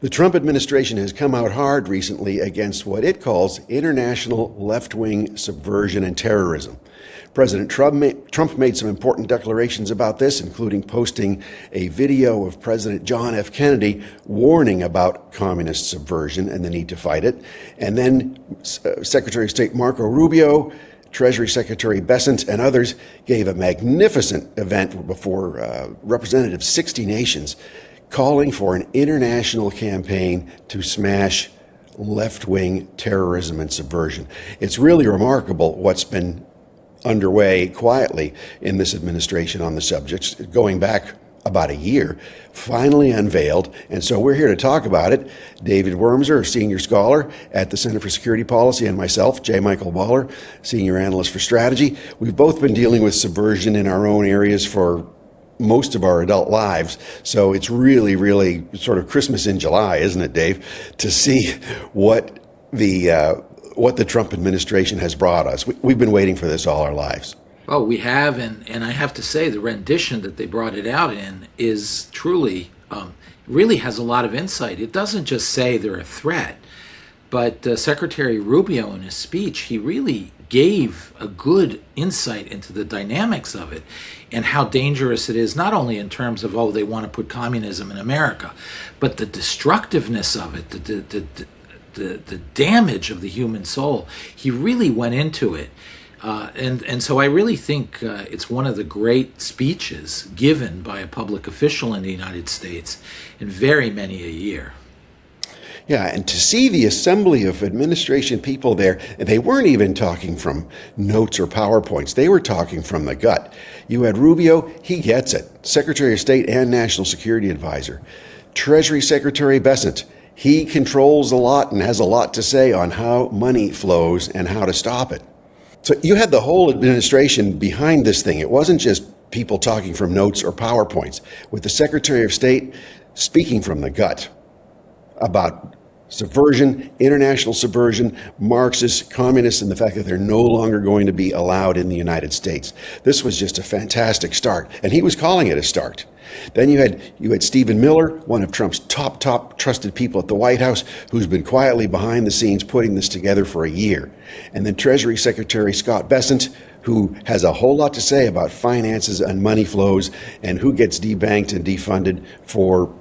The Trump administration has come out hard recently against what it calls international left-wing subversion and terrorism. President Trump made some important declarations about this, including posting a video of President John F. Kennedy warning about communist subversion and the need to fight it. And then Secretary of State Marco Rubio, Treasury Secretary Bessent, and others gave a magnificent event before representatives of 60 nations, calling for an international campaign to smash left-wing terrorism and subversion. It's really remarkable what's been underway quietly in this administration on the subject, going back about a year, finally unveiled. And so we're here to talk about it. David Wurmser, a senior scholar at the Center for Security Policy, and myself, J. Michael Waller, senior analyst for strategy. We've both been dealing with subversion in our own areas for most of our adult lives. So it's really, really sort of Christmas in July, isn't it, Dave, to see what the Trump administration has brought us. We've been waiting for this all our lives. Well, we have, and I have to say the rendition that they brought it out in is truly, really has a lot of insight. It doesn't just say they're a threat, but Secretary Rubio in his speech, he really gave a good insight into the dynamics of it and how dangerous it is, not only in terms of, they want to put communism in America, but the destructiveness of it, the damage of the human soul. He really went into it. And so I really think it's one of the great speeches given by a public official in the United States in very many a year. Yeah, and to see the assembly of administration people there, and they weren't even talking from notes or PowerPoints. They were talking from the gut. You had Rubio, he gets it, Secretary of State and National Security Advisor. Treasury Secretary Bessent, he controls a lot and has a lot to say on how money flows and how to stop it. So you had the whole administration behind this thing. It wasn't just people talking from notes or PowerPoints, with the Secretary of State speaking from the gut about subversion, international subversion, Marxists, communists, and the fact that they're no longer going to be allowed in the United States. This was just a fantastic start, and he was calling it a start. Then you had Stephen Miller, one of Trump's top trusted people at the White House, who's been quietly behind the scenes putting this together for a year. And then Treasury Secretary Scott Bessent, who has a whole lot to say about finances and money flows and who gets debanked and defunded for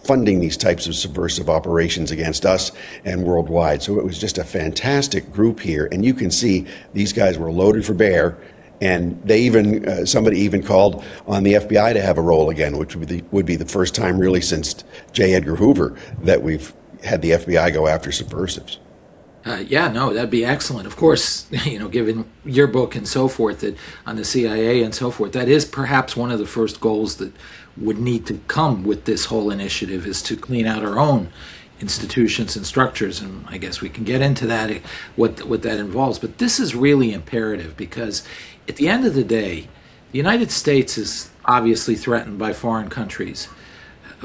funding these types of subversive operations against us and worldwide. So it was just a fantastic group here. And you can see these guys were loaded for bear. And they even, somebody even called on the FBI to have a role again, which would be the first time really since J. Edgar Hoover that we've had the FBI go after subversives. That'd be excellent. Of course, given your book and so forth, that on the CIA and so forth, that is perhaps one of the first goals that would need to come with this whole initiative, is to clean out our own institutions and structures. And I guess we can get into that, what that involves. But this is really imperative because at the end of the day, the United States is obviously threatened by foreign countries,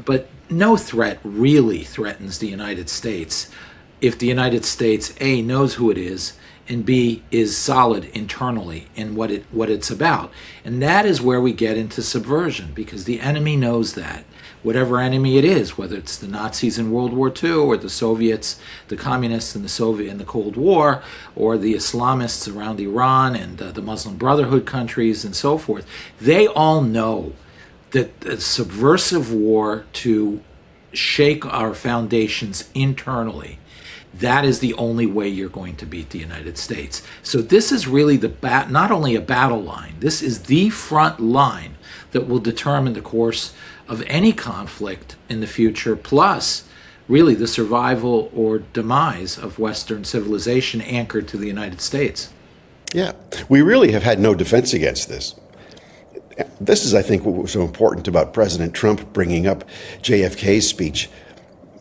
but no threat really threatens the United States if the United States, A, knows who it is, and B, is solid internally in what it's about. And that is where we get into subversion, because the enemy knows that. Whatever enemy it is, whether it's the Nazis in World War II, or the Soviets, the communists in the Cold War, or the Islamists around Iran and the Muslim Brotherhood countries and so forth, they all know that a subversive war to shake our foundations internally, that is the only way you're going to beat the United States. So this is really not only a battle line, this is the front line that will determine the course of any conflict in the future, plus really the survival or demise of Western civilization anchored to the United States. Yeah, we really have had no defense against this. This is, I think, what was so important about President Trump bringing up JFK's speech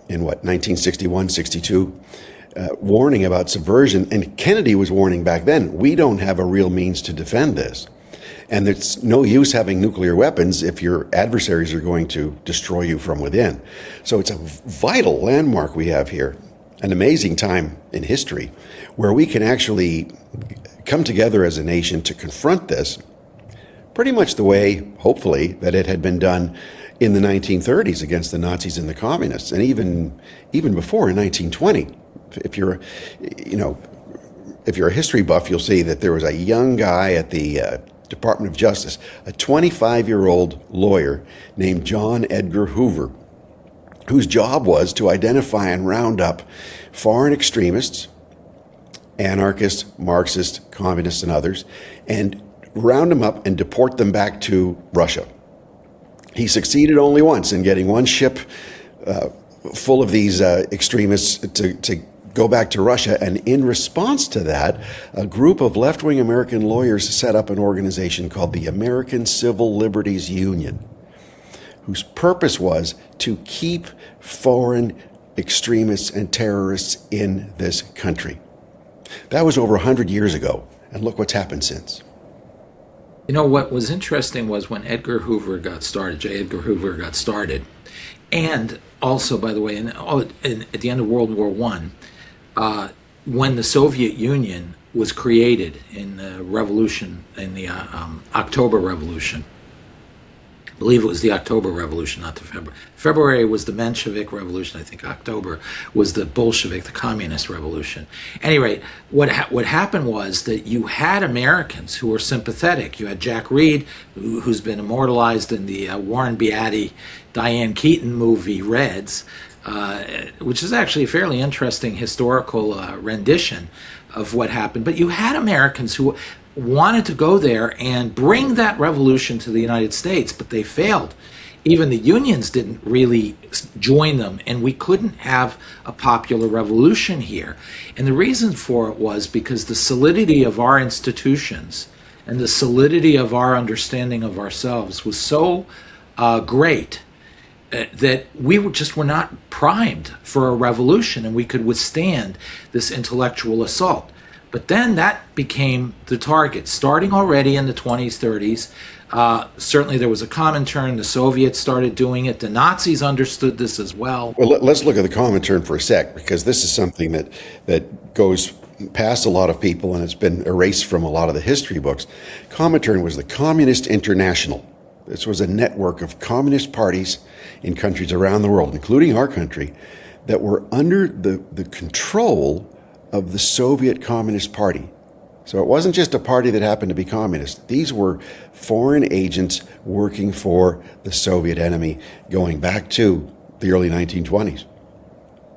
in 1961, 62, warning about subversion. And Kennedy was warning back then, we don't have a real means to defend this. And it's no use having nuclear weapons if your adversaries are going to destroy you from within. So it's a vital landmark we have here, an amazing time in history where we can actually come together as a nation to confront this pretty much the way, hopefully, that it had been done in the 1930s against the Nazis and the communists, and even before in 1920. If you're, you know, if you're a history buff, you'll see that there was a young guy at the Department of Justice, a 25-year-old lawyer named John Edgar Hoover, whose job was to identify and round up foreign extremists, anarchists, Marxists, communists, and others, and round them up and deport them back to Russia. He succeeded only once in getting one ship full of these extremists to go back to Russia, and in response to that, a group of left-wing American lawyers set up an organization called the American Civil Liberties Union, whose purpose was to keep foreign extremists and terrorists in this country. That was over 100 years ago, and look what's happened since. You know, what was interesting was when Edgar Hoover got started, J. Edgar Hoover got started, and also, by the way, at the end of World War I, when the Soviet Union was created in the revolution, in the October Revolution, I believe it was the October Revolution, not the February. February was the Menshevik Revolution. I think October was the Bolshevik, the Communist Revolution. At any rate, what happened was that you had Americans who were sympathetic. You had Jack Reed, who's been immortalized in the Warren Beatty, Diane Keaton movie Reds, which is actually a fairly interesting historical rendition of what happened. But you had Americans who wanted to go there and bring that revolution to the United States, but they failed. Even the unions didn't really join them, and we couldn't have a popular revolution here. And the reason for it was because the solidity of our institutions and the solidity of our understanding of ourselves was so great that we were not primed for a revolution, and we could withstand this intellectual assault. But then that became the target, starting already in the 20s, 30s. Certainly there was a Comintern. The Soviets started doing it. The Nazis understood this as well. Well, let's look at the Comintern for a sec, because this is something that goes past a lot of people, and it's been erased from a lot of the history books. Comintern was the Communist International. This was a network of communist parties in countries around the world, including our country, that were under the control of the Soviet Communist Party. So it wasn't just a party that happened to be communist. These were foreign agents working for the Soviet enemy going back to the early 1920s.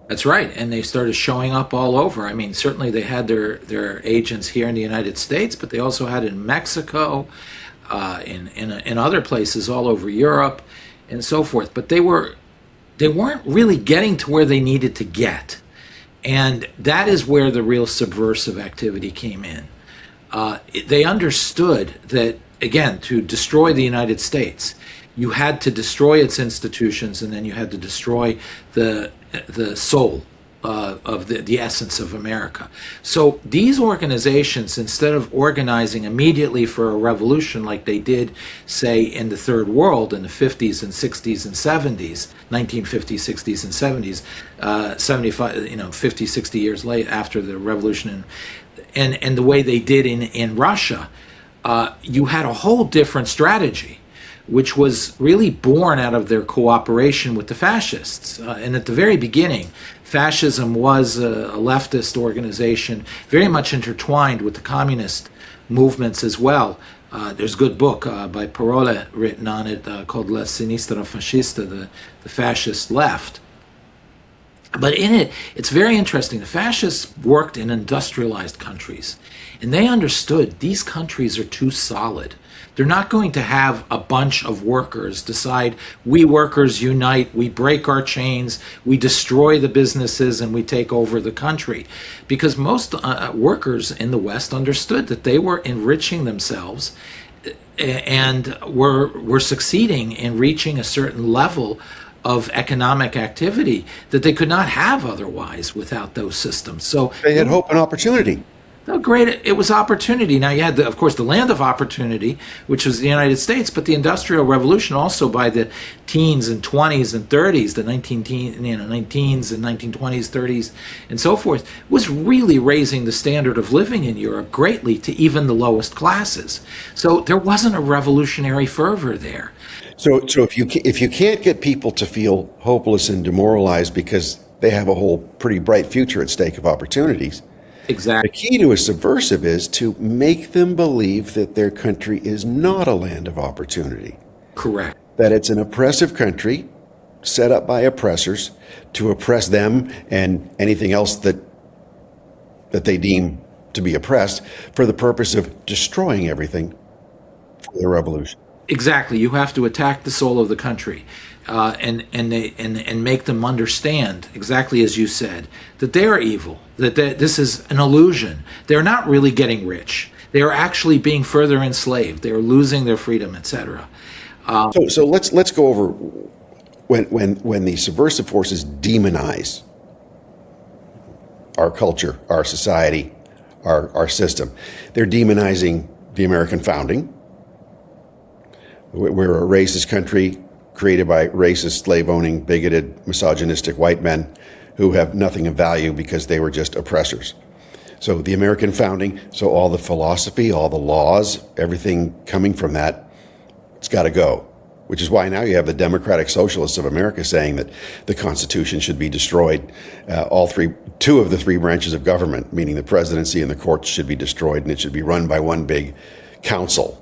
That's right, and they started showing up all over. I mean, certainly they had their agents here in the United States, but they also had in Mexico, in other places all over Europe, and so forth. But they weren't really getting to where they needed to get. And that is where the real subversive activity came in. They understood that, again, to destroy the United States, you had to destroy its institutions, and then you had to destroy the soul of the essence of America. So these organizations, instead of organizing immediately for a revolution like they did, say, in the Third World in the 50s and 60s and 70s, 1950s, 60s, and 70s, 75, 50, 60 years late after the revolution, and the way they did in Russia, you had a whole different strategy, which was really born out of their cooperation with the fascists. And at the very beginning, fascism was a leftist organization, very much intertwined with the communist movements as well. There's a good book by Parole written on it called La Sinistra Fascista, the fascist left. But in it, it's very interesting. The fascists worked in industrialized countries, and they understood these countries are too solid. They're not going to have a bunch of workers decide, we workers unite, we break our chains, we destroy the businesses, and we take over the country. Because most workers in the West understood that they were enriching themselves and were succeeding in reaching a certain level of economic activity that they could not have otherwise without those systems. So they had hope and opportunity. No, great. It was opportunity. Now you had, of course, the land of opportunity, which was the United States, but the Industrial Revolution also by the teens and 20s and 30s, the 19teens and 1920s, 30s, and so forth, was really raising the standard of living in Europe greatly to even the lowest classes. So there wasn't a revolutionary fervor there. So if you can't get people to feel hopeless and demoralized because they have a whole pretty bright future at stake of opportunities, Exactly. the key to a subversive is to make them believe that their country is not a land of opportunity. Correct. That it's an oppressive country set up by oppressors to oppress them and anything else that they deem to be oppressed for the purpose of destroying everything for the revolution. Exactly. You have to attack the soul of the country, and make them understand, exactly as you said, that they are evil, that this is an illusion. They're not really getting rich. They are actually being further enslaved. They are losing their freedom, etc. So let's go over when the subversive forces demonize our culture, our society, our system. They're demonizing the American founding. We're a racist country created by racist, slave-owning, bigoted, misogynistic white men who have nothing of value because they were just oppressors. So the American founding, so all the philosophy, all the laws, everything coming from that, it's got to go. Which is why now you have the Democratic Socialists of America saying that the Constitution should be destroyed. Two of the three branches of government, meaning the presidency and the courts, should be destroyed, and it should be run by one big council.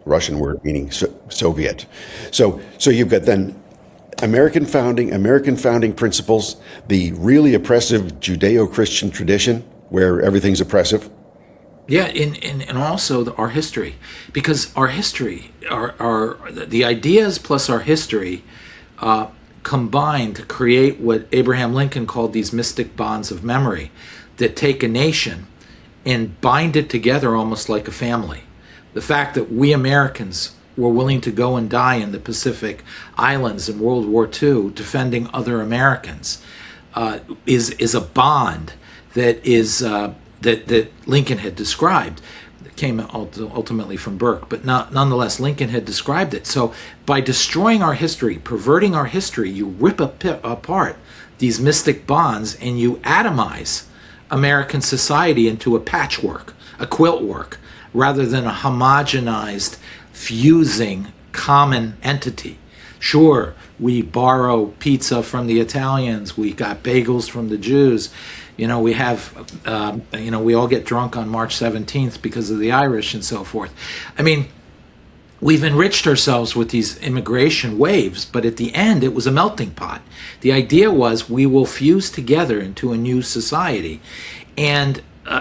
Russian word meaning Soviet. So you've got then American founding principles, the really oppressive Judeo-Christian tradition where everything's oppressive. Yeah, and also our history, because our history, our the ideas plus our history combine to create what Abraham Lincoln called these mystic bonds of memory that take a nation and bind it together almost like a family. The fact that we Americans were willing to go and die in the Pacific Islands in World War II defending other Americans is a bond that is that Lincoln had described. It came ultimately from Burke, but nonetheless, Lincoln had described it. So by destroying our history, perverting our history, you rip apart these mystic bonds and you atomize American society into a patchwork, a quilt work, rather than a homogenized, fusing, common entity. Sure, we borrow pizza from the Italians, we got bagels from the Jews, we have, we all get drunk on March 17th because of the Irish and so forth. I mean, we've enriched ourselves with these immigration waves, but at the end, it was a melting pot. The idea was we will fuse together into a new society. And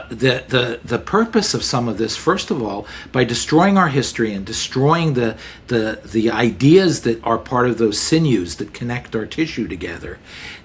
the purpose of some of this, first of all, by destroying our history and destroying the ideas that are part of those sinews that connect our tissue together,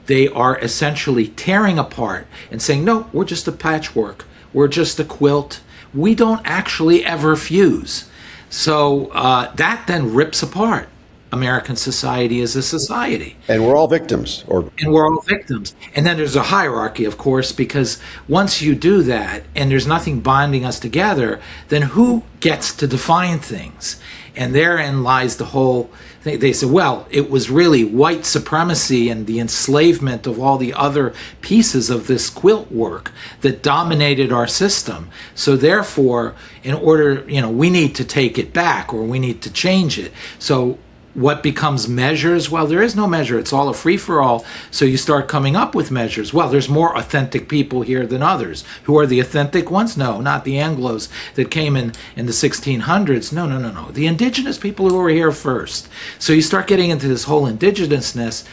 they are essentially tearing apart and saying, no, we're just a patchwork, we're just a quilt, we don't actually ever fuse. So that then rips apart American society as a society. And we're all victims. And we're all victims. And then there's a hierarchy, of course, because once you do that and there's nothing binding us together, then who gets to define things? And therein lies the whole thing. They say, well, it was really white supremacy and the enslavement of all the other pieces of this quilt work that dominated our system. So therefore, in order, we need to take it back or we need to change it. So what becomes measures? Well, there is no measure. It's all a free-for-all. So you start coming up with measures. Well, there's more authentic people here than others. Who are the authentic ones? No, not the Anglos that came in the 1600s. No. The indigenous people who were here first. So you start getting into this whole indigenousness,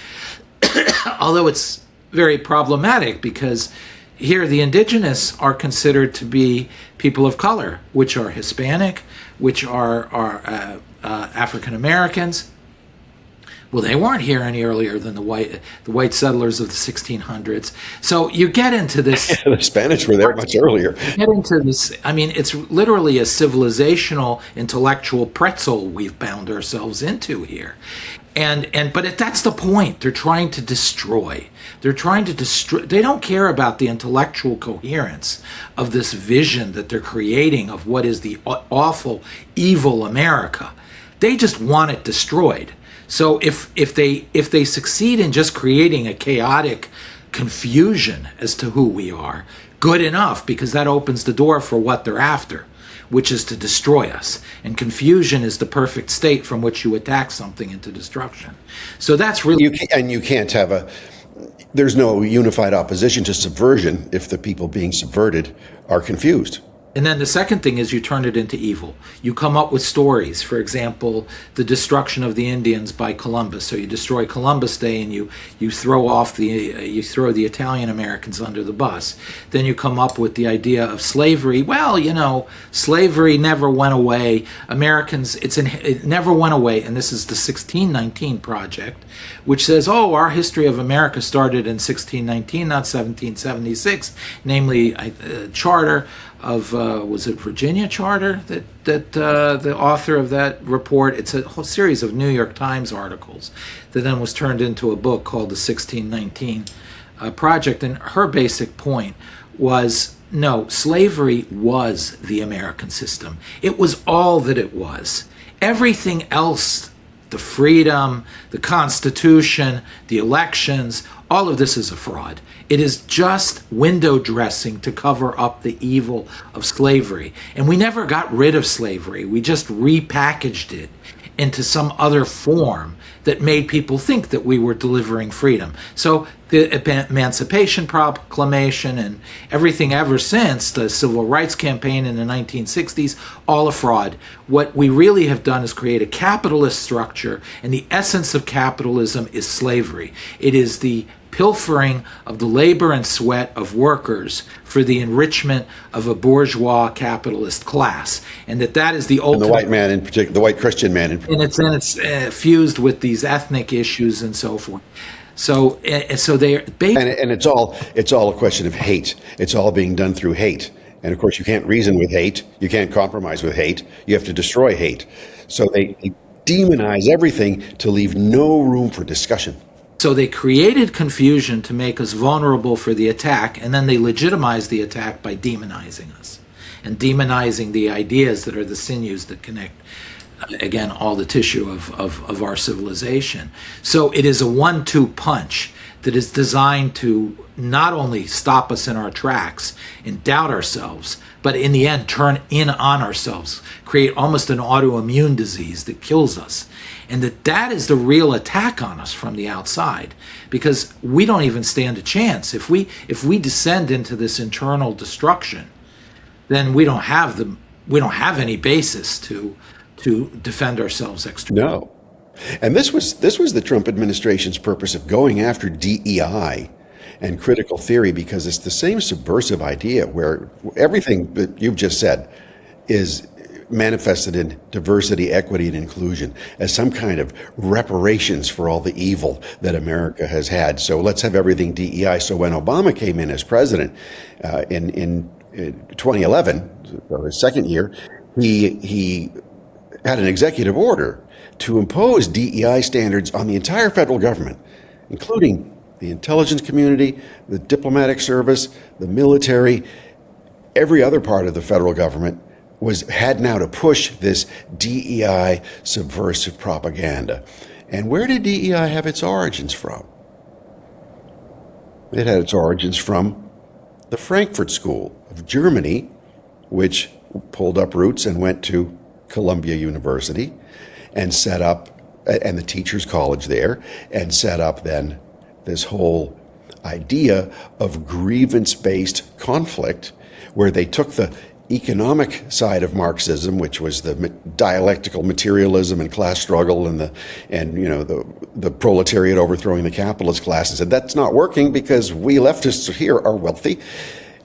although it's very problematic because here the indigenous are considered to be people of color, which are Hispanic, which are African Americans, Well, they weren't here any earlier than the white settlers of the 1600s. So you get into this. The Spanish were there much earlier. Get into this. I mean, it's literally a civilizational, intellectual pretzel we've bound ourselves into here. But that's the point. They're trying to destroy. They're trying to destroy. They don't care about the intellectual coherence of this vision that they're creating of what is the awful, evil America. They just want it destroyed. So if they succeed in just creating a chaotic confusion as to who we are, good enough, because that opens the door for what they're after, which is to destroy us. And confusion is the perfect state from which you attack something into destruction. So that's really... You can't have there's no unified opposition to subversion if the people being subverted are confused. And then the second thing is you turn it into evil. You come up with stories. For example, the destruction of the Indians by Columbus. So you destroy Columbus Day and you throw the Italian Americans under the bus. Then you come up with the idea of slavery. Well, slavery never went away. It never went away. And this is the 1619 Project, which says, our history of America started in 1619, not 1776, namely a charter of was it Virginia Charter that the author of that report? It's a whole series of New York Times articles that then was turned into a book called the 1619 Project. And her basic point was, no, slavery was the American system. It was all that it was. Everything else, the freedom, the Constitution, the elections, all of this is a fraud. It is just window dressing to cover up the evil of slavery. And we never got rid of slavery. We just repackaged it into some other form that made people think that we were delivering freedom. So the Emancipation Proclamation and everything ever since, the Civil Rights Campaign in the 1960s, all a fraud. What we really have done is create a capitalist structure, and the essence of capitalism is slavery. It is the pilfering of the labor and sweat of workers for the enrichment of a bourgeois capitalist class, and that is the ultimate. And the white man in particular, the white Christian man in particular. And it's fused with these ethnic issues and so forth. So they and it's all a question of hate. It's all being done through hate. And of course, you can't reason with hate. You can't compromise with hate. You have to destroy hate. So they demonize everything to leave no room for discussion. So they created confusion to make us vulnerable for the attack, and then they legitimized the attack by demonizing us and demonizing the ideas that are the sinews that connect, again, all the tissue of our civilization. So it is a 1-2 punch that is designed to not only stop us in our tracks and doubt ourselves, but in the end turn in on ourselves, create almost an autoimmune disease that kills us. And that is the real attack on us from the outside, because we don't even stand a chance. If we descend into this internal destruction, then we don't have any basis to defend ourselves externally. No. And this was the Trump administration's purpose of going after DEI and critical theory, because it's the same subversive idea where everything that you've just said is manifested in diversity, equity, and inclusion as some kind of reparations for all the evil that America has had. So let's have everything DEI. So when Obama came in as president in 2011, his second year, he had an executive order to impose DEI standards on the entire federal government, including the intelligence community, the diplomatic service, the military, every other part of the federal government had now to push this DEI subversive propaganda. And where did DEI have its origins from? It had its origins from the Frankfurt School of Germany, which pulled up roots and went to Columbia University and set up, and the Teachers College there, and set up then this whole idea of grievance-based conflict, where they took the economic side of Marxism, which was the dialectical materialism and class struggle and the proletariat overthrowing the capitalist class, and said that's not working because we leftists here are wealthy,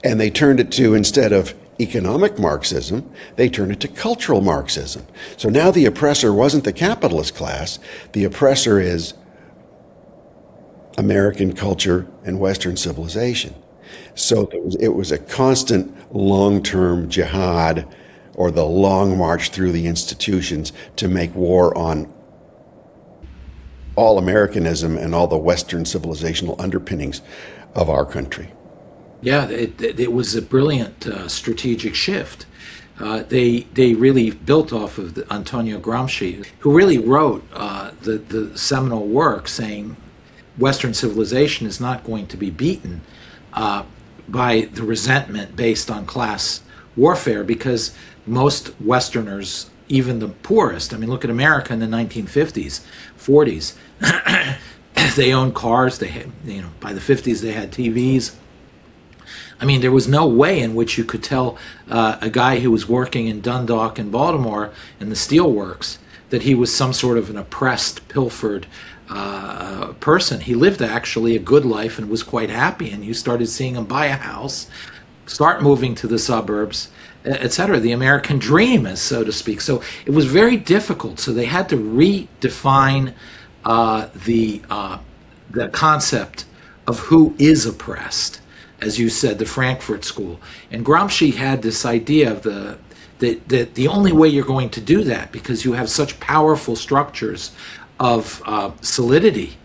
and they turned it to, instead of economic Marxism, they turned it to cultural Marxism. So now the oppressor wasn't the capitalist class, the oppressor is American culture and Western civilization. So it was a constant long-term jihad, or the long march through the institutions to make war on all Americanism and all the Western civilizational underpinnings of our country. Yeah, it was a brilliant strategic shift. They really built off of Antonio Gramsci, who really wrote the seminal work saying Western civilization is not going to be beaten by the resentment based on class warfare, because most Westerners, even the poorest, I mean, look at America in the 1950s, 40s. They owned cars. They had, by the 50s they had TVs. I mean, there was no way in which you could tell a guy who was working in Dundalk in Baltimore in the steelworks that he was some sort of an oppressed, pilfered person. He lived actually a good life and was quite happy, and you started seeing him buy a house, start moving to the suburbs, etc. The American dream, as so to speak. So it was very difficult. So they had to redefine the concept of who is oppressed. As you said, the Frankfurt School. And Gramsci had this idea of that the only way you're going to do that, because you have such powerful structures of solidity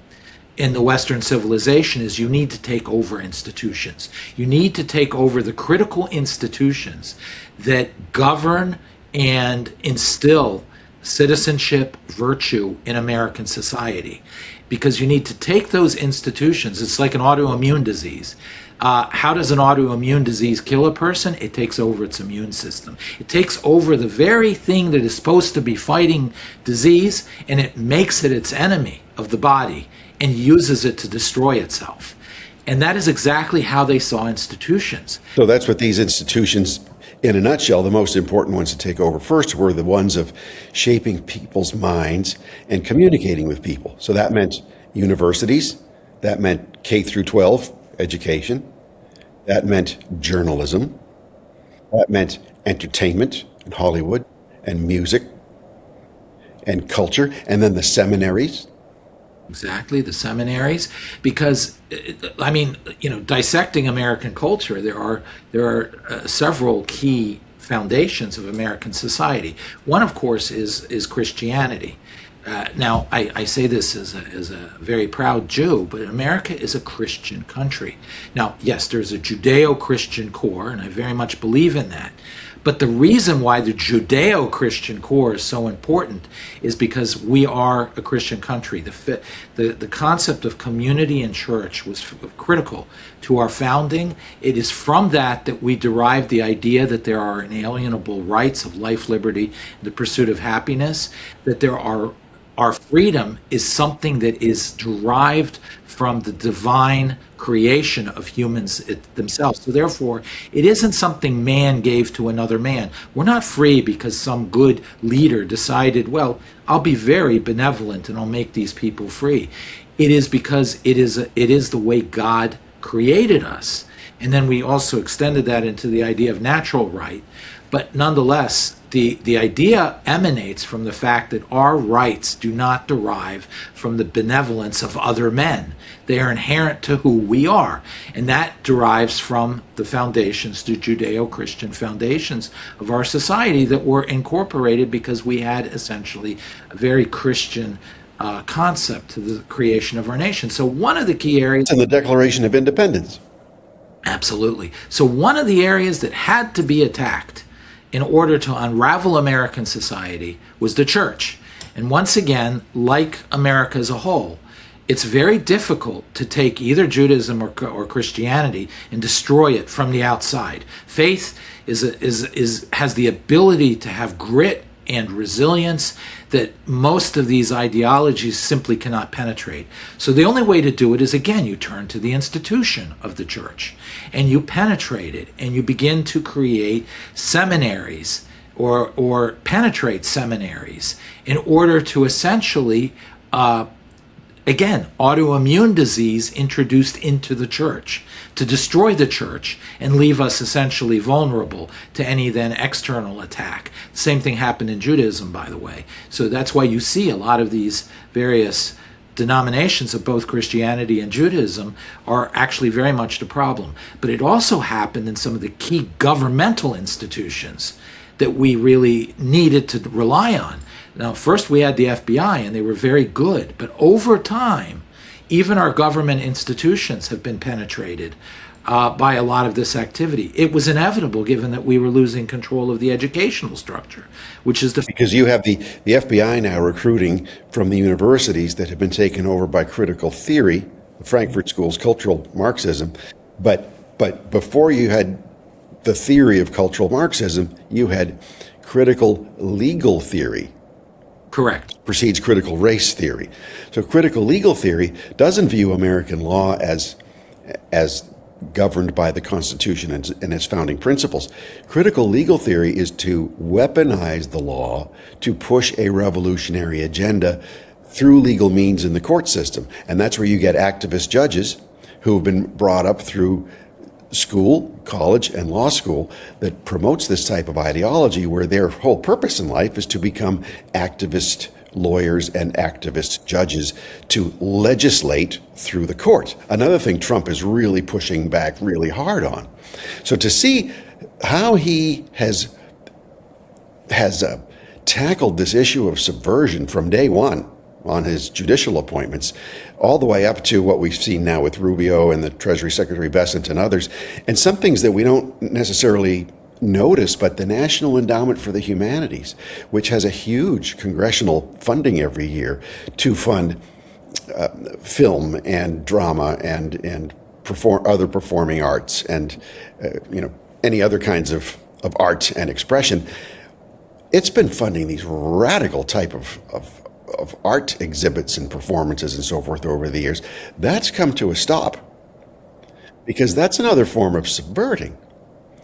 in the Western civilization, is you need to take over institutions. You need to take over the critical institutions that govern and instill citizenship, virtue in American society. Because you need to take those institutions. It's like an autoimmune disease. How does an autoimmune disease kill a person? It takes over its immune system. It takes over the very thing that is supposed to be fighting disease, and it makes it its enemy of the body and uses it to destroy itself. And that is exactly how they saw institutions. So that's what these institutions, in a nutshell, the most important ones to take over first were the ones of shaping people's minds and communicating with people. So that meant universities, that meant K through 12 education, that meant journalism, that meant entertainment and Hollywood and music and culture, and then the seminaries. Exactly, the seminaries, because I mean, dissecting American culture, there are several key foundations of American society. One, of course, is Christianity. Now, I say this as a very proud Jew, but America is a Christian country. Now, yes, there's a Judeo-Christian core, and I very much believe in that. But the reason why the Judeo-Christian core is so important is because we are a Christian country. The concept of community and church was critical to our founding. It is from that we derive the idea that there are inalienable rights of life, liberty, the pursuit of happiness, that our freedom is something that is derived from the divine creation of humans themselves. So therefore, it isn't something man gave to another man. We're not free because some good leader decided, well, I'll be very benevolent and I'll make these people free. It is because it is the way God created us. And then we also extended that into the idea of natural right. But nonetheless, the idea emanates from the fact that our rights do not derive from the benevolence of other men. They are inherent to who we are. And that derives from the foundations, the Judeo-Christian foundations of our society that were incorporated because we had essentially a very Christian concept to the creation of our nation. So one of the key areas... in the Declaration of Independence. Absolutely. So one of the areas that had to be attacked in order to unravel American society was the church. And once again, like America as a whole, it's very difficult to take either Judaism or Christianity and destroy it from the outside. Faith has the ability to have grit and resilience that most of these ideologies simply cannot penetrate. So the only way to do it is, again, you turn to the institution of the church and you penetrate it and you begin to create seminaries or penetrate seminaries in order to essentially again, autoimmune disease introduced into the church to destroy the church and leave us essentially vulnerable to any then external attack. The same thing happened in Judaism, by the way. So that's why you see a lot of these various denominations of both Christianity and Judaism are actually very much the problem. But it also happened in some of the key governmental institutions that we really needed to rely on. Now, first we had the FBI, and they were very good. But over time, even our government institutions have been penetrated by a lot of this activity. It was inevitable given that we were losing control of the educational structure, which is because you have the FBI now recruiting from the universities that have been taken over by critical theory, the Frankfurt School's cultural Marxism. But before you had the theory of cultural Marxism, you had critical legal theory. Correct. Precedes critical race theory. So critical legal theory doesn't view American law as governed by the Constitution and its founding principles. Critical legal theory is to weaponize the law to push a revolutionary agenda through legal means in the court system. And that's where you get activist judges who have been brought up through school, college, and law school that promotes this type of ideology, where their whole purpose in life is to become activist lawyers and activist judges to legislate through the court. Another thing Trump is really pushing back really hard on. So to see how he has tackled this issue of subversion from day one on his judicial appointments, all the way up to what we've seen now with Rubio and the Treasury Secretary Bessent and others, and some things that we don't necessarily notice, but the National Endowment for the Humanities, which has a huge congressional funding every year to fund film and drama and other performing arts and any other kinds of art and expression. It's been funding these radical type of art exhibits and performances and so forth over the years. That's come to a stop because that's another form of subverting.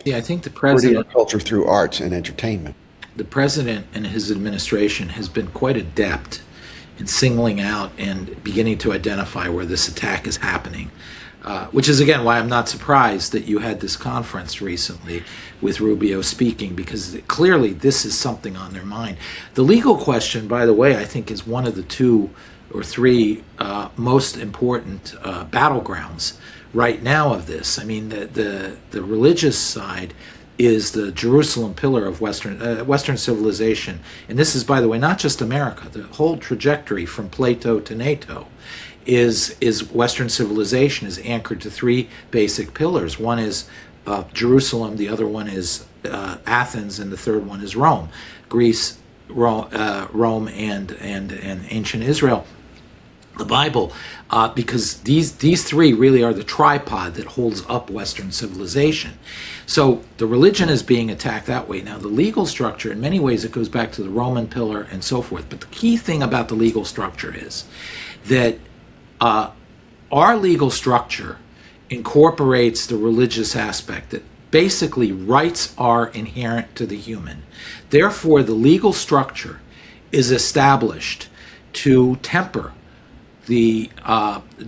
Yeah, I think the president, culture through art and entertainment. The president and his administration has been quite adept in singling out and beginning to identify where this attack is happening, which is, again, why I'm not surprised that you had this conference recently with Rubio speaking, because clearly this is something on their mind. The legal question, by the way, I think is one of the 2 or 3 most important battlegrounds right now of this. I mean, the religious side is the Jerusalem pillar of Western civilization. And this is, by the way, not just America. The whole trajectory from Plato to NATO is Western civilization is anchored to 3 basic pillars. One is Jerusalem, the other one is Athens, and the third one is Rome. Greece, Rome, and ancient Israel. The Bible, because these 3 really are the tripod that holds up Western civilization. So the religion is being attacked that way. Now the legal structure, in many ways, it goes back to the Roman pillar and so forth. But the key thing about the legal structure is that our legal structure incorporates the religious aspect, that basically rights are inherent to the human. Therefore, the legal structure is established to temper the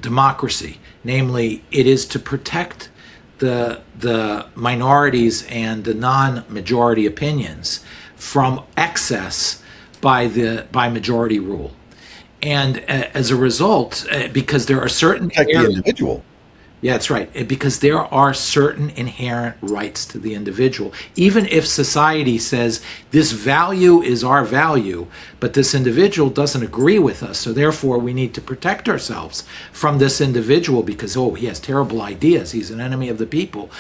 democracy. Namely, it is to protect the minorities and the non-majority opinions from excess by majority rule. And as a result, because there are certain protect the individual. Yeah, that's right. Because there are certain inherent rights to the individual. Even if society says this value is our value, but this individual doesn't agree with us, so therefore we need to protect ourselves from this individual because, he has terrible ideas, he's an enemy of the people.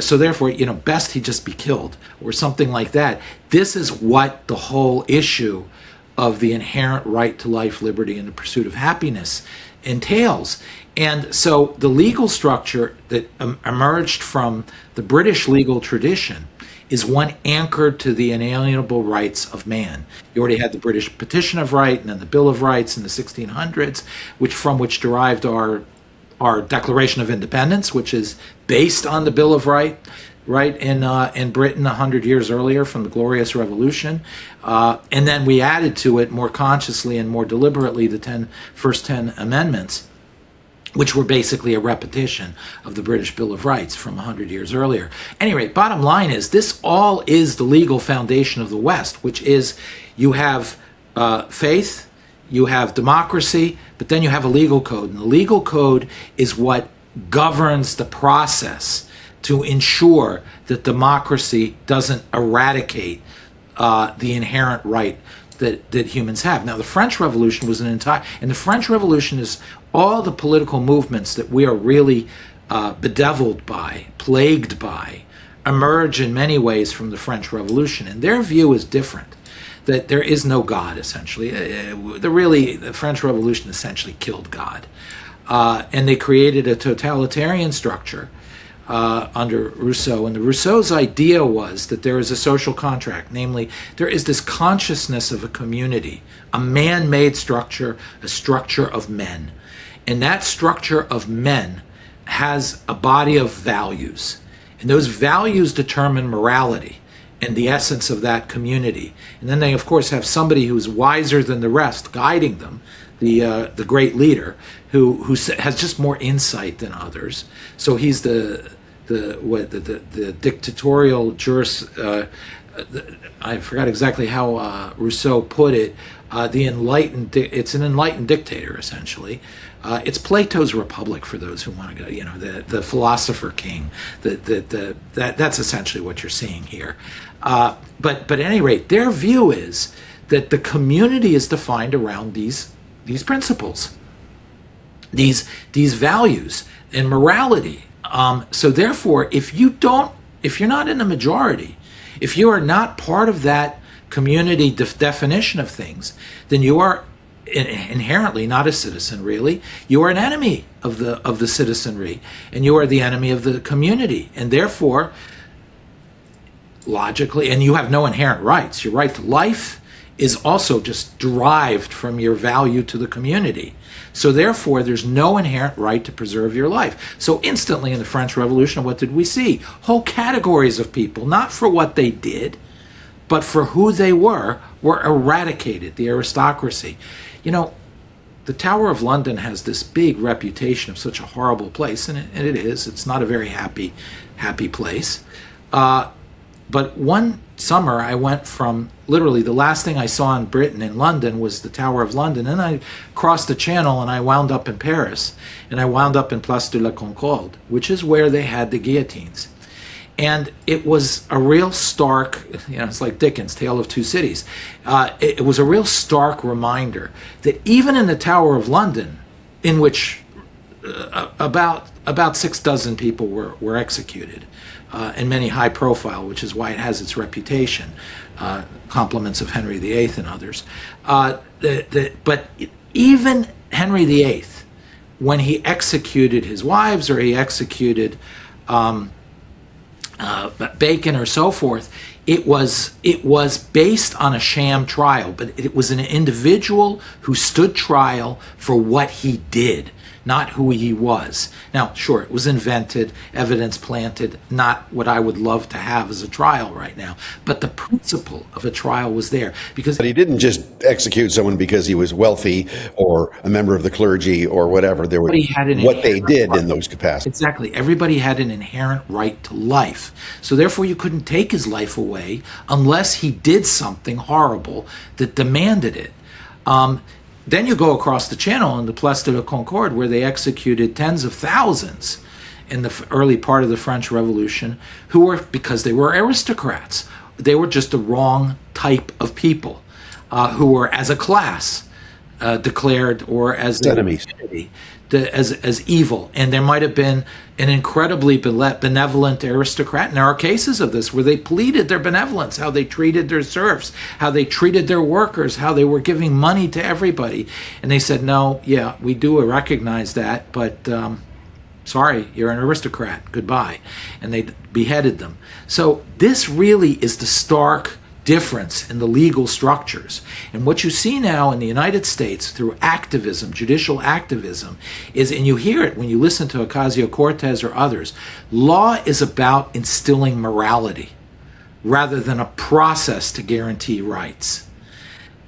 So therefore, best he just be killed or something like that. This is what the whole issue of the inherent right to life, liberty, and the pursuit of happiness entails. And so the legal structure that emerged from the British legal tradition is one anchored to the inalienable rights of man. You already had the British Petition of Right and then the Bill of Rights in the 1600s, from which derived our Declaration of Independence, which is based on the Bill of Rights, in Britain 100 years earlier from the Glorious Revolution. And then we added to it more consciously and more deliberately the first 10 amendments, which were basically a repetition of the British Bill of Rights from 100 years earlier. Anyway, bottom line is this all is the legal foundation of the West, which is you have faith, you have democracy, but then you have a legal code. And the legal code is what governs the process to ensure that democracy doesn't eradicate the inherent right that humans have. Now, the French Revolution was and the French Revolution is all the political movements that we are really bedeviled by, plagued by, emerge in many ways from the French Revolution. And their view is different, that there is no God, essentially. The French Revolution essentially killed God. And they created a totalitarian structure under Rousseau. And Rousseau's idea was that there is a social contract, namely, there is this consciousness of a community, a man-made structure, a structure of men. And that structure of men has a body of values. And those values determine morality and the essence of that community. And then they, of course, have somebody who's wiser than the rest guiding them, the great leader, who has just more insight than others. So he's the dictatorial I forgot exactly how Rousseau put it. It's an enlightened dictator, essentially. It's Plato's Republic for those who want to go. The philosopher king. That's essentially what you're seeing here. But at any rate, their view is that the community is defined around these principles, these values and morality. So therefore, if you're not in the majority, if you are not part of that community definition of things, then you are inherently not a citizen, really. You are an enemy of the citizenry, and you are the enemy of the community. And therefore, logically, and you have no inherent rights. Your right to life is also just derived from your value to the community. So therefore, there's no inherent right to preserve your life. So instantly in the French Revolution, what did we see? Whole categories of people, not for what they did, but for who they were eradicated, the aristocracy. The Tower of London has this big reputation of such a horrible place, and it is. It's not a very happy place. But one summer I went from, literally the last thing I saw in Britain, in London, was the Tower of London. And I crossed the channel and I wound up in Paris. And I wound up in Place de la Concorde, which is where they had the guillotines. And it was a real stark, it's like Dickens' Tale of Two Cities. It was a real stark reminder that even in the Tower of London, in which about 6 dozen people were executed, and many high profile, which is why it has its reputation, compliments of Henry VIII and others. But even Henry VIII, when he executed his wives or he executed Bacon or so forth, it was based on a sham trial, but it was an individual who stood trial for what he did, not who he was. Now, sure, it was invented, evidence planted, not what I would love to have as a trial right now, but the principle of a trial was there. But he didn't just execute someone because he was wealthy or a member of the clergy or whatever. There was what they did in those capacities. Exactly. Everybody had an inherent right to life. So therefore, you couldn't take his life away unless he did something horrible that demanded it. Then you go across the channel in the Place de la Concorde, where they executed tens of thousands in the early part of the French Revolution, who were, because they were aristocrats, they were just the wrong type of people, who were, as a class, declared, or as enemies, as evil. And there might have been an incredibly benevolent aristocrat, and there are cases of this where they pleaded their benevolence, how they treated their serfs, how they treated their workers, how they were giving money to everybody. And they said, no, yeah, we do recognize that, but sorry, you're an aristocrat, goodbye. And they beheaded them. So this really is the stark difference in the legal structures. And what you see now in the United States through activism, judicial activism, is, and you hear it when you listen to Ocasio-Cortez or others, law is about instilling morality rather than a process to guarantee rights.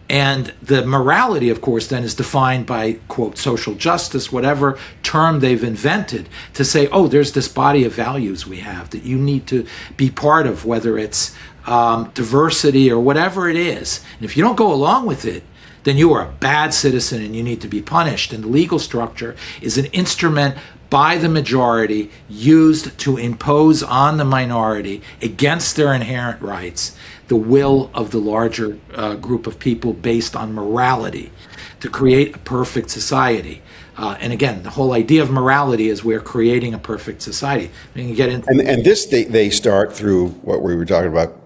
And the morality, of course, then is defined by, quote, social justice, whatever term they've invented, to say, oh, there's this body of values we have that you need to be part of, whether it's diversity or whatever it is. And if you don't go along with it, then you are a bad citizen and you need to be punished. And the legal structure is an instrument by the majority used to impose on the minority, against their inherent rights, the will of the larger group of people based on morality, to create a perfect society. And again, the whole idea of morality is we're creating a perfect society. I mean, you get into And this, they start through what we were talking about,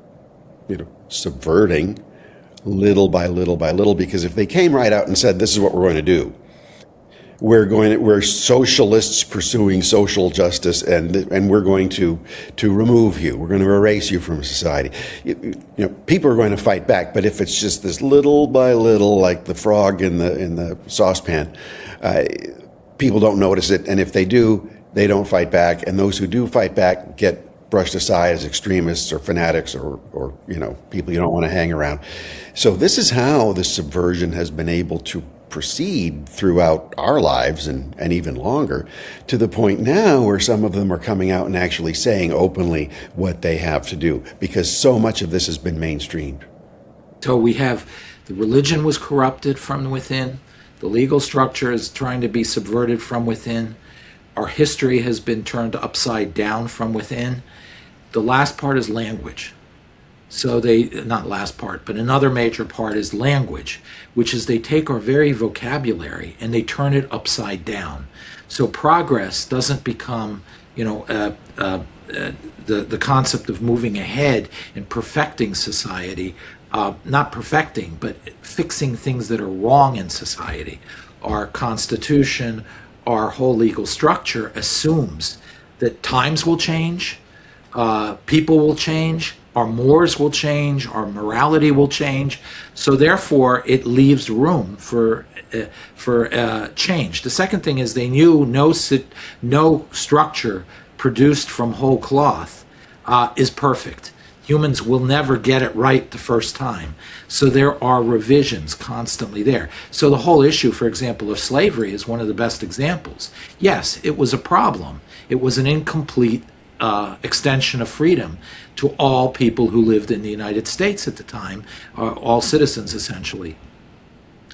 subverting little by little by little, because if they came right out and said, this is what we're going to do, we're socialists pursuing social justice, and we're going to remove you, we're going to erase you from society, people are going to fight back. But if it's just this little by little, like the frog in the saucepan, people don't notice it, and if they do, they don't fight back, and those who do fight back get brushed aside as extremists or fanatics or people you don't want to hang around. So this is how the subversion has been able to proceed throughout our lives and even longer, to the point now where some of them are coming out and actually saying openly what they have to do, because so much of this has been mainstreamed. So we have the religion was corrupted from within, the legal structure is trying to be subverted from within, our history has been turned upside down from within. The last part is language. So not last part, but another major part is language, which is they take our very vocabulary and they turn it upside down. So progress doesn't become, the concept of moving ahead and perfecting society, not perfecting, but fixing things that are wrong in society. Our Constitution, our whole legal structure assumes that times will change, people will change, our mores will change, our morality will change. So therefore, it leaves room for change. The second thing is they knew no structure produced from whole cloth is perfect. Humans will never get it right the first time. So there are revisions constantly there. So the whole issue, for example, of slavery is one of the best examples. Yes, it was a problem. It was an incomplete extension of freedom to all people who lived in the United States at the time, all citizens essentially.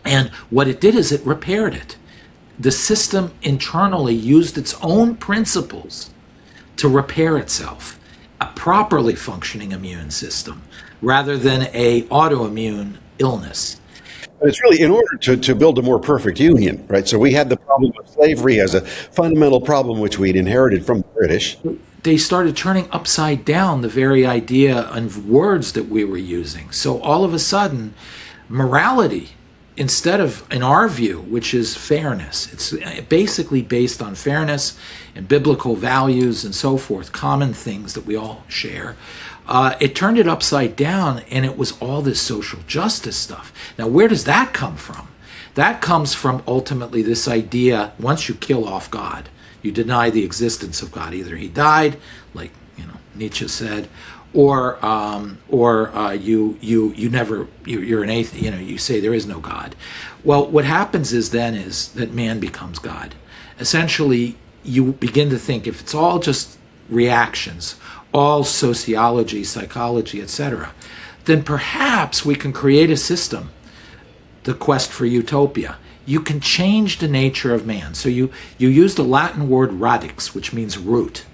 And what it did is it repaired it. The system internally used its own principles to repair itself, a properly functioning immune system, rather than a autoimmune illness. But it's really in order to build a more perfect union, right? So we had the problem of slavery as a fundamental problem which we'd inherited from the British. They started turning upside down the very idea and words that we were using. So all of a sudden, morality, instead of, in our view, which is fairness, it's basically based on fairness and biblical values and so forth, common things that we all share. It turned it upside down, and it was all this social justice stuff. Now, where does that come from? That comes from ultimately this idea, once you kill off God, you deny the existence of God. Either he died, like Nietzsche said, or you're an atheist. You say there is no God. Well, what happens is that man becomes God. Essentially, you begin to think if it's all just reactions, all sociology, psychology, etc., then perhaps we can create a system, the quest for utopia. You can change the nature of man. So you use the Latin word radix, which means root,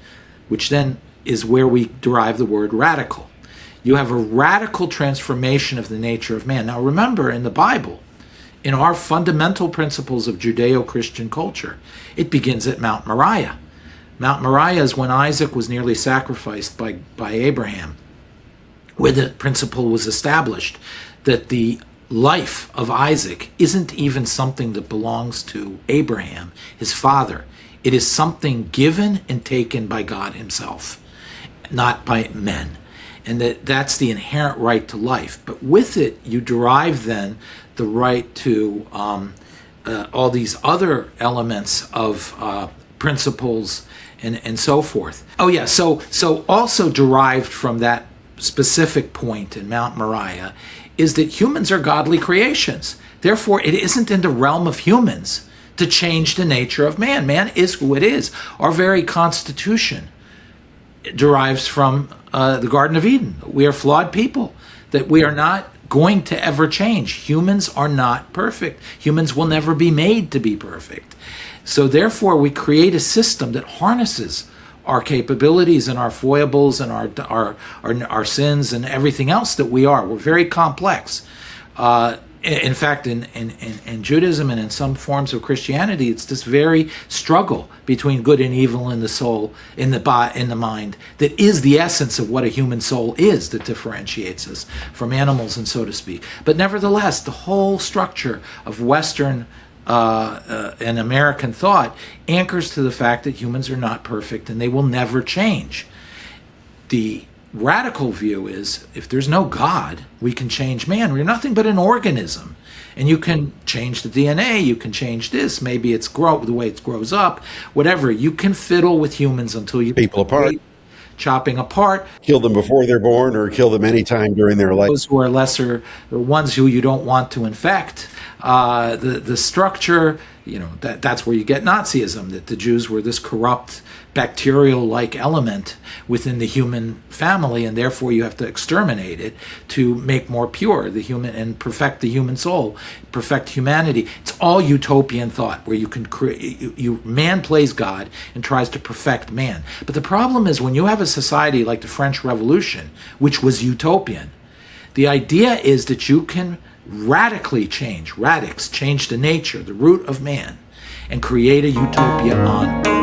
which then is where we derive the word radical. You have a radical transformation of the nature of man. Now remember, in the Bible, in our fundamental principles of Judeo-Christian culture, it begins at Mount Moriah. Mount Moriah is when Isaac was nearly sacrificed by Abraham, where the principle was established that the life of Isaac isn't even something that belongs to Abraham, his father. It is something given and taken by God himself, not by men. And that's the inherent right to life. But with it, you derive then the right to all these other elements of principles and so forth. Oh yeah, so also derived from that specific point in Mount Moriah is that humans are godly creations. Therefore, it isn't in the realm of humans to change the nature of man. Man is who it is. Our very Constitution derives from the Garden of Eden. We are flawed people, that we are not going to ever change. Humans are not perfect. Humans will never be made to be perfect. So therefore, we create a system that harnesses our capabilities and our foibles and our sins and everything else that we are. We're very complex. In fact, in Judaism and in some forms of Christianity, it's this very struggle between good and evil in the soul, in the mind, that is the essence of what a human soul is, that differentiates us from animals, and so to speak. But nevertheless, the whole structure of Western and American thought anchors to the fact that humans are not perfect and they will never change. The radical view is, if there's no God, we can change man. We're nothing but an organism. And you can change the DNA, you can change this, maybe it's the way it grows up, whatever. You can fiddle with humans until you People apart. Chopping apart. Kill them before they're born or kill them anytime during their life. Those who are lesser, the ones who you don't want to infect. The structure, that's where you get Nazism, that the Jews were this corrupt, bacterial-like element within the human family, and therefore you have to exterminate it to make more pure the human and perfect the human soul, perfect humanity. It's all utopian thought, where you can create. Man plays God and tries to perfect man. But the problem is, when you have a society like the French Revolution, which was utopian, the idea is that you can radically change the nature, the root of man, and create a utopia on earth.